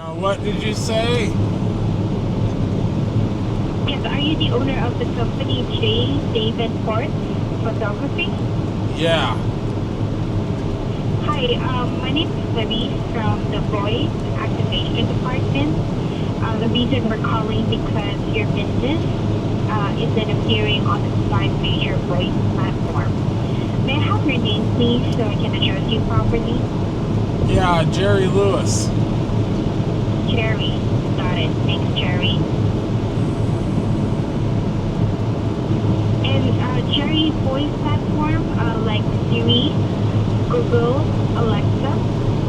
Now, what did you say? Yes, are you the owner of the company J. Davenport Photography? Yeah. Hi, my name is Clarice from the Voice Activation Department. The reason we're calling because your business isn't appearing on the 5 major voice platform. May I have your name, please, so I can address you properly? Yeah, Jerry Lewis. Jerry. Got it. Thanks, Jerry. And Jerry, voice platform like Siri, Google, Alexa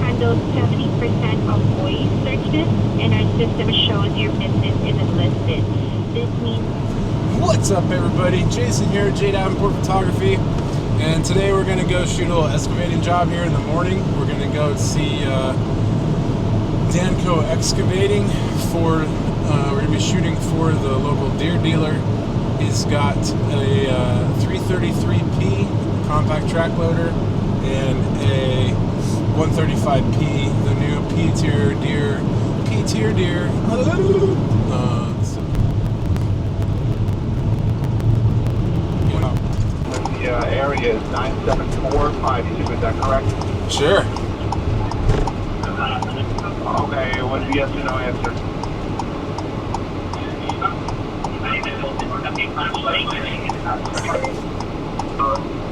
handles 70% of voice searches, and our system shows your business isn't listed. This means... What's up, everybody? Jason here, J. Davenport Photography. And today we're going to go shoot a little excavating job here in the morning. We're going to go see Danco excavating for, we're going to be shooting for the local Deere dealer. He's got a 333P compact track loader and a 135P, the new P-tier Deere. The area is 97452, is that correct? Sure. Okay, what's the yes or no answer?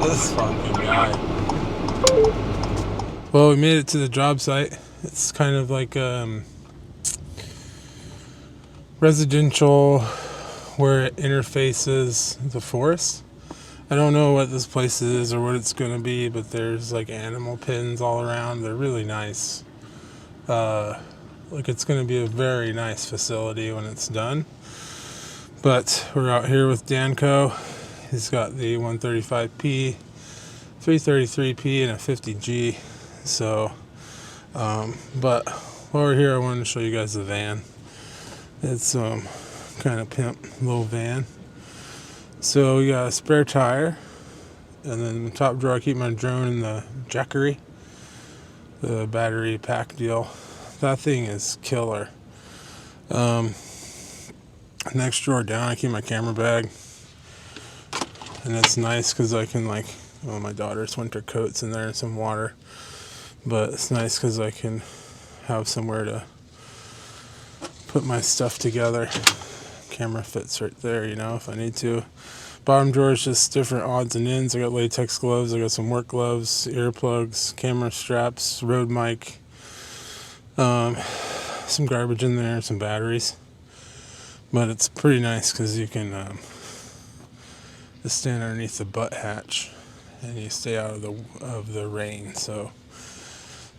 This fucking guy. Well, we made it to the job site. It's kind of like residential where it interfaces the forest. I don't know what this place is or what it's going to be, but there's like animal pens all around. They're really nice. Like it's going to be a very nice facility when it's done. But we're out here with Danco. He's got the 135P, 333P, and a 50G. So, but while we're here, I wanted to show you guys the van. It's kind of pimp little van. So we got a spare tire, and then in the top drawer I keep my drone in the jackery, the battery pack deal. That thing is killer. Next drawer down I keep my camera bag, and it's nice because I can my daughter's winter coats in there and some water, but it's nice because I can have somewhere to put my stuff together. Camera fits right there, if I need to. Bottom drawer is just different odds and ends. I got latex gloves, I got some work gloves, earplugs, camera straps, Rode mic, some garbage in there, some batteries. But it's pretty nice because you can just stand underneath the butt hatch and you stay out of the rain. So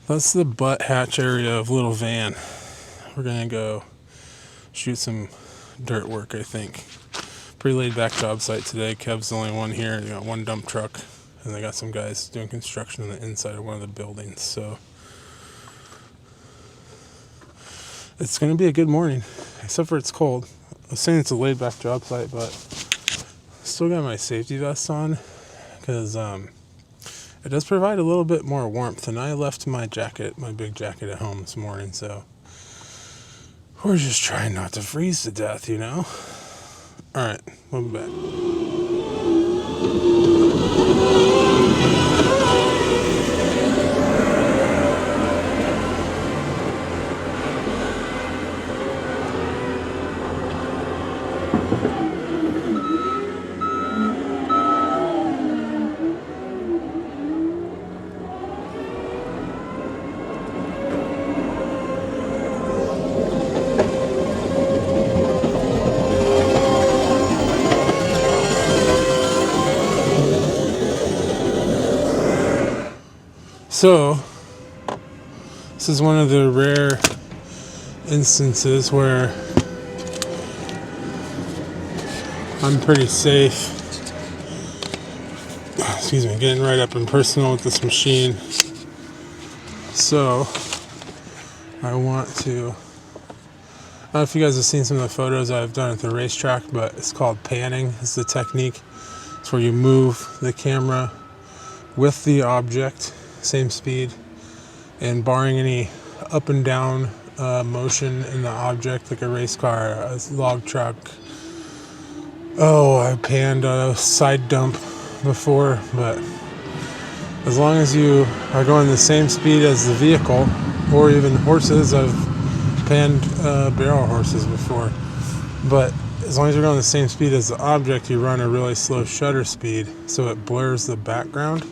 that's the butt hatch area of little van. We're gonna go shoot some dirt work, I think. Pretty laid back job site today. Kev's the only one here. They got one dump truck, and they got some guys doing construction on the inside of one of the buildings. So it's going to be a good morning, except for it's cold. I was saying it's a laid back job site, but still got my safety vest on because it does provide a little bit more warmth. And I left my big jacket at home this morning, so we're just trying not to freeze to death, Alright, we'll be back. So, this is one of the rare instances where I'm pretty safe. Excuse me, getting right up and personal with this machine. So, I want to... I don't know if you guys have seen some of the photos I've done at the racetrack, but it's called panning. It's the technique. It's where you move the camera with the object, same speed, and barring any up and down motion in the object, like a race car, a log truck. Oh, I panned a side dump before, but as long as you are going the same speed as the vehicle, or even horses, I've panned barrel horses before, but as long as you're going the same speed as the object, you run a really slow shutter speed so it blurs the background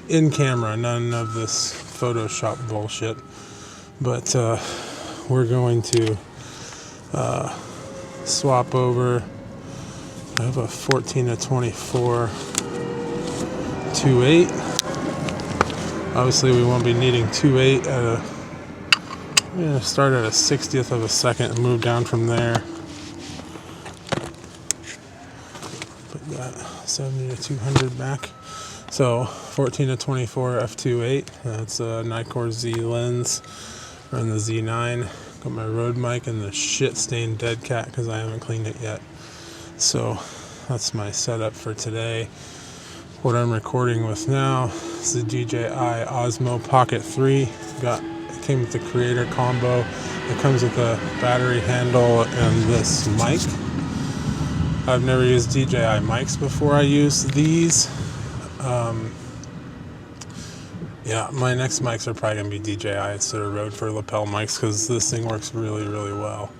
in camera, none of this Photoshop bullshit. But we're going to swap over. I have a 14 to 24 2.8. Obviously we won't be needing 2.8 at a, I'm going to start at a 60th of a second and move down from there. Put that 70 to 200 back. So 14 to 24 f2.8. That's a Nikkor Z lens. Run the Z9. Got my Rode mic and the shit stained dead cat because I haven't cleaned it yet. So that's my setup for today. What I'm recording with now is the DJI Osmo Pocket 3. It came with the Creator combo. It comes with a battery handle and this mic. I've never used DJI mics before I use these. Yeah, my next mics are probably going to be DJI instead of Rode for lapel mics because this thing works really, really well.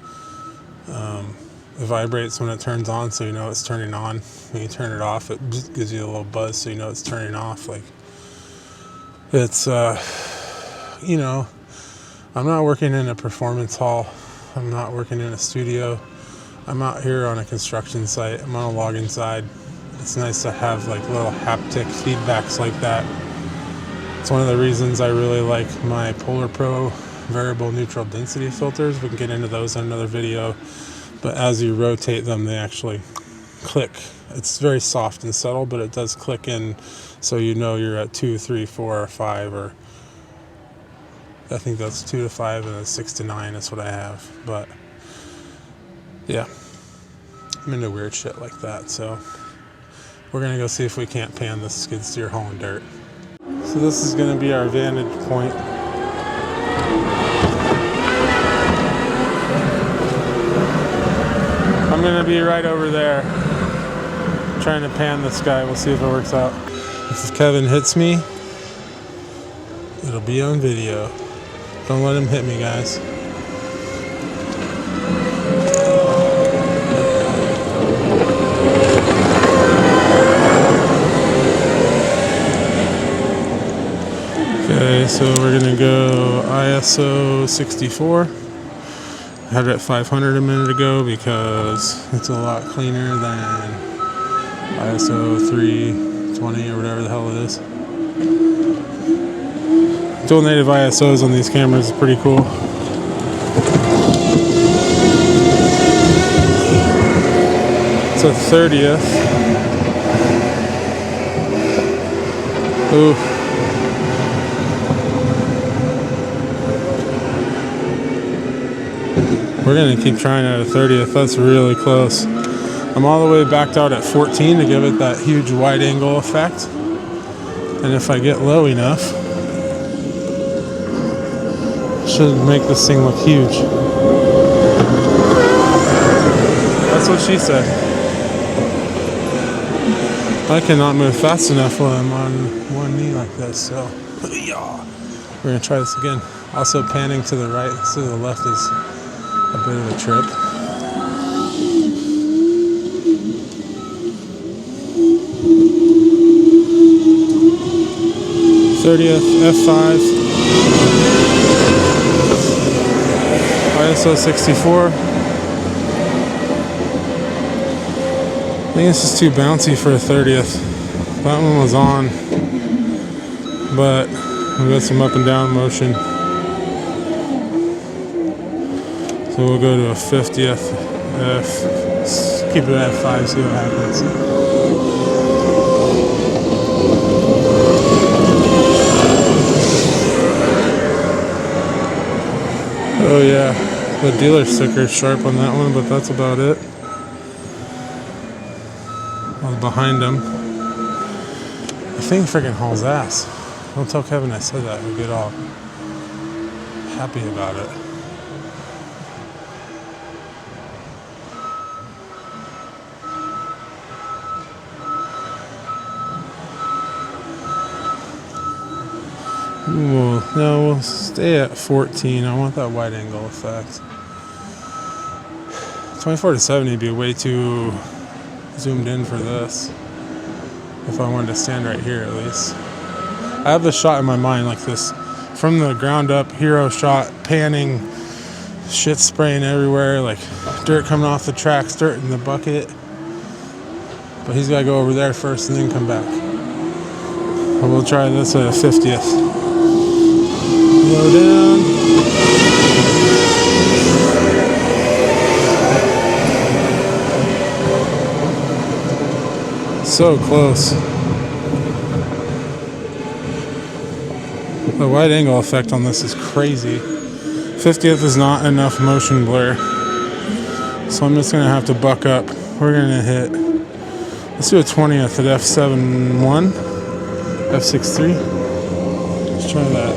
It vibrates when it turns on, so you know it's turning on. When you turn it off, it just gives you a little buzz, so you know it's turning off. Like, it's, you know, I'm not working in a performance hall. I'm not working in a studio. I'm out here on a construction site. I'm on a logging side. It's nice to have like little haptic feedbacks like that. It's one of the reasons I really like my Polar Pro variable neutral density filters. We can get into those in another video. But as you rotate them, they actually click. It's very soft and subtle, but it does click in so you know you're at 2, 3, 4, or 5, or I think that's 2 to 5 and 6 to 9. That's what I have. But yeah, I'm into weird shit like that. So we're gonna go see if we can't pan this skid steer hauling dirt. So this is gonna be our vantage point. I'm gonna be right over there trying to pan this guy. We'll see if it works out. If Kevin hits me, it'll be on video. Don't let him hit me, guys. Okay, so we're gonna go ISO 64. I had it at 500 a minute ago because it's a lot cleaner than ISO 320 or whatever the hell it is. Dual native ISOs on these cameras is pretty cool. It's a 30th. Ooh. We're gonna keep trying at a 30th. That's really close. I'm all the way backed out at 14 to give it that huge wide angle effect. And if I get low enough, should make this thing look huge. That's what she said. I cannot move fast enough while I'm on one knee like this, so we're gonna try this again. Also panning to the right, so the left is a bit of a trip. F5, ISO 64. I think this is too bouncy for a 30th. That one was on, but we got some up and down motion. So we'll go to a 50th. Keep it at 5, see what happens. Oh yeah, the dealer sticker is sharp on that one, but that's about it. I was behind him. The thing freaking hauls ass. Don't tell Kevin I said that. We'll get all happy about it. No, we'll stay at 14. I want that wide angle effect. 24 to 70 would be way too zoomed in for this. If I wanted to stand right here, at least. I have this shot in my mind, like this, from the ground up hero shot, panning, shit spraying everywhere, like dirt coming off the tracks, dirt in the bucket. But he's got to go over there first and then come back. But we'll try this at a 50th. Low down. So close. The wide angle effect on this is crazy. 50th is not enough motion blur. So I'm just going to have to buck up. We're going to hit, let's do a 20th at f7.1, f6.3. Let's try that.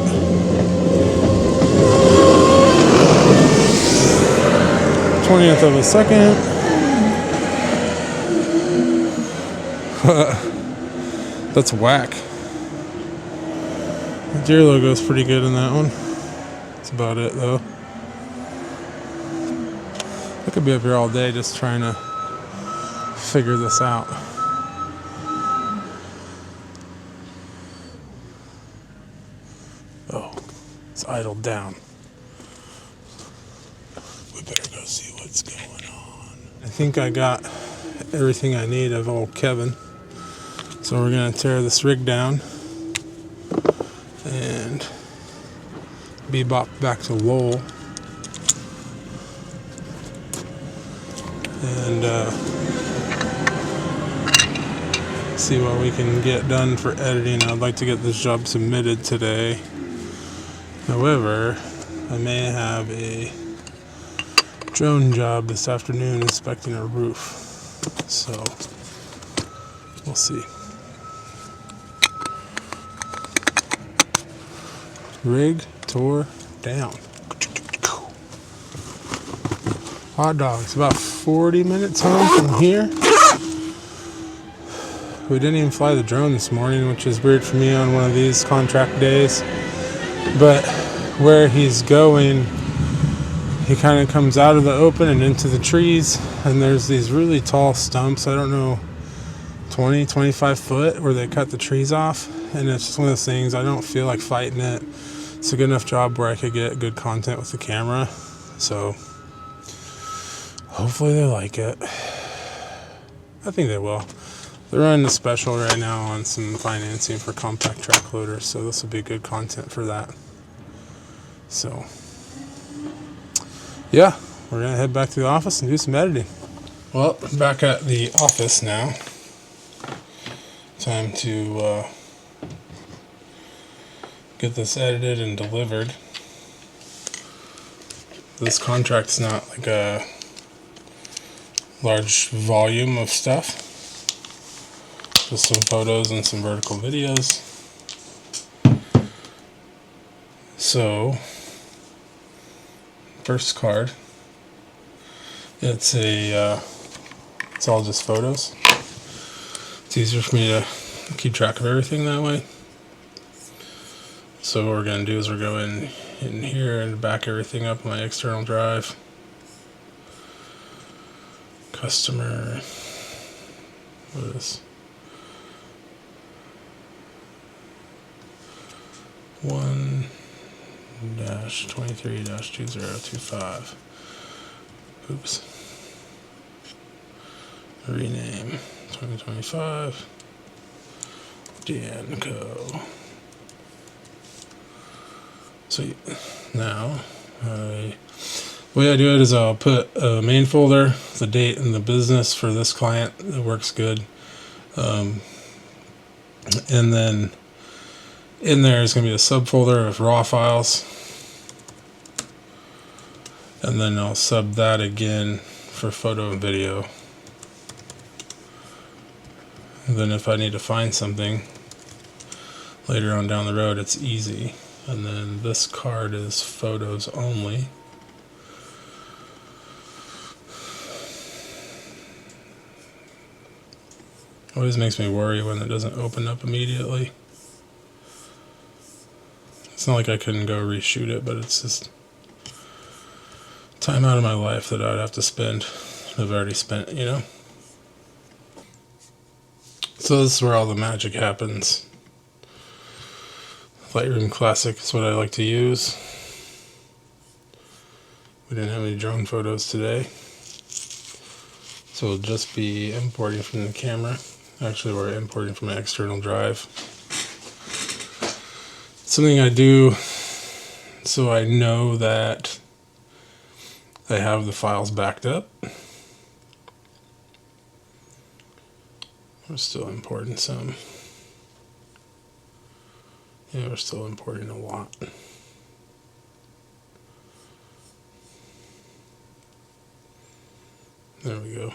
Twentieth of a second. That's whack. The Deere logo is pretty good in that one. That's about it though. I could be up here all day just trying to figure this out. Oh, it's idled down. We better go see what's going on. I think I got everything I need of old Kevin. So we're gonna tear this rig down and bebop back to Lowell and see what we can get done for editing. I'd like to get this job submitted today. However, I may have a drone job this afternoon inspecting a roof. So we'll see. Rig tore down. Hot dogs. About 40 minutes home from here. We didn't even fly the drone this morning, which is weird for me on one of these contract days. But where he's going, he kind of comes out of the open and into the trees, and there's these really tall stumps. I don't know, 20, 25 foot where they cut the trees off. And it's just one of those things, I don't feel like fighting it. It's a good enough job where I could get good content with the camera. So hopefully they like it. I think they will. They're running a special right now on some financing for compact track loaders, so this will be good content for that. So yeah, we're gonna head back to the office and do some editing. Well, back at the office now. Time to get this edited and delivered. This contract's not like a large volume of stuff. Just some photos and some vertical videos. So, first card. It's all just photos. It's easier for me to keep track of everything that way. So what we're going to do is we're going in here and back everything up on my external drive. Customer, what is this? 1-23-2025. Oops. Rename 2025 Danco. So now, the way I do it is I'll put a main folder, the date and the business for this client. It works good. And then in there is going to be a subfolder of raw files. And then I'll sub that again for photo and video. And then if I need to find something later on down the road, it's easy. And then this card is photos only. Always makes me worry when it doesn't open up immediately. It's not like I couldn't go reshoot it, but it's just time out of my life that I'd have to spend. I've already spent, you know? So this is where all the magic happens. Lightroom Classic is what I like to use. We didn't have any drone photos today, so we'll just be importing from the camera. Actually, we're importing from an external drive. Something I do so I know that I have the files backed up. We're still importing some. Yeah, we're still importing a lot. There we go.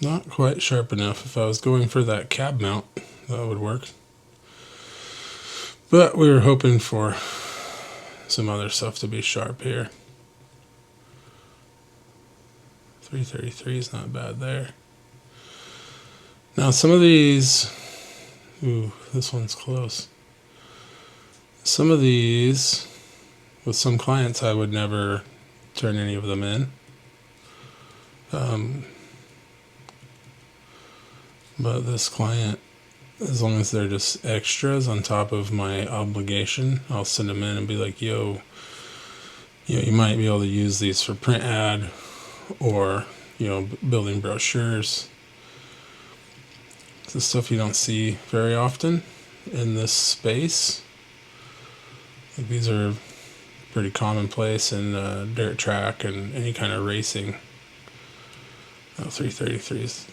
Not quite sharp enough. If I was going for that cab mount, that would work. But we were hoping for some other stuff to be sharp here. 333 is not bad there. Now some of these, ooh, this one's close. Some of these, with some clients, I would never turn any of them in. But this client, as long as they're just extras on top of my obligation, I'll send them in and be like, yo, you might be able to use these for print ad or, building brochures. It's the stuff you don't see very often in this space. Like these are pretty commonplace in dirt track and any kind of racing. Oh, 333 is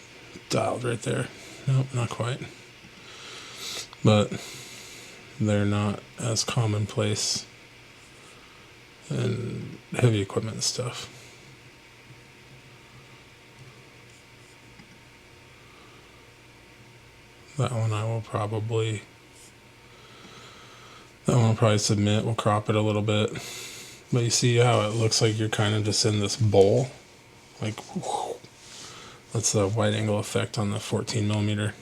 dialed right there. Nope, not quite. But they're not as commonplace in heavy equipment stuff. That one will probably submit. We'll crop it a little bit. But you see how it looks like you're kind of just in this bowl? Like, whoosh. That's the wide angle effect on the 14mm.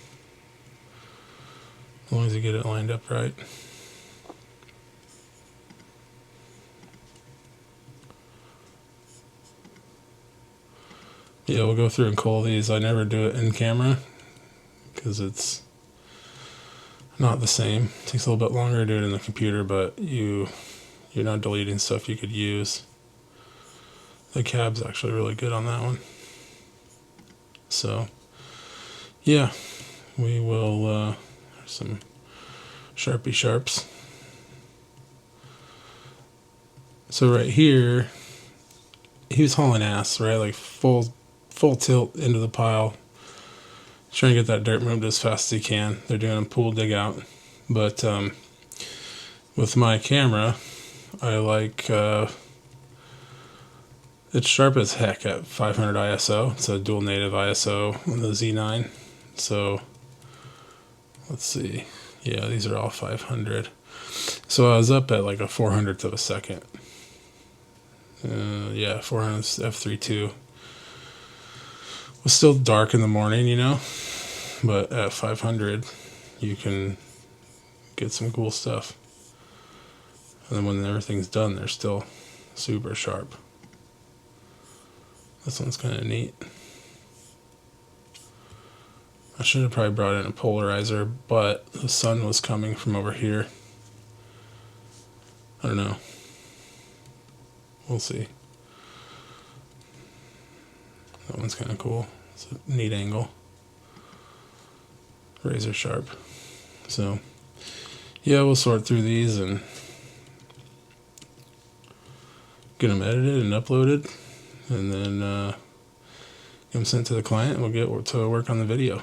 As long as you get it lined up right. Yeah, we'll go through and cull these. I never do it in camera because it's not the same. It takes a little bit longer to do it in the computer, but you're not deleting stuff you could use. The cab's actually really good on that one. So, yeah, we will, some Sharpie sharps. So right here, he was hauling ass, right? Like full tilt into the pile. Trying to get that dirt moved as fast as he can. They're doing a pool dig out. But with my camera, I like it's sharp as heck at 500 ISO. It's a dual native ISO on the Z9. So let's see. Yeah, these are all 500. So I was up at like a 400th of a second. Yeah, 400 f3.2. It was still dark in the morning, but at 500 you can get some cool stuff. And then when everything's done, they're still super sharp. This one's kind of neat. I should have probably brought in a polarizer, but the sun was coming from over here. I don't know. We'll see. That one's kind of cool. It's a neat angle. Razor sharp. So, yeah, we'll sort through these and get them edited and uploaded, and then get them sent to the client, and we'll get to work on the video.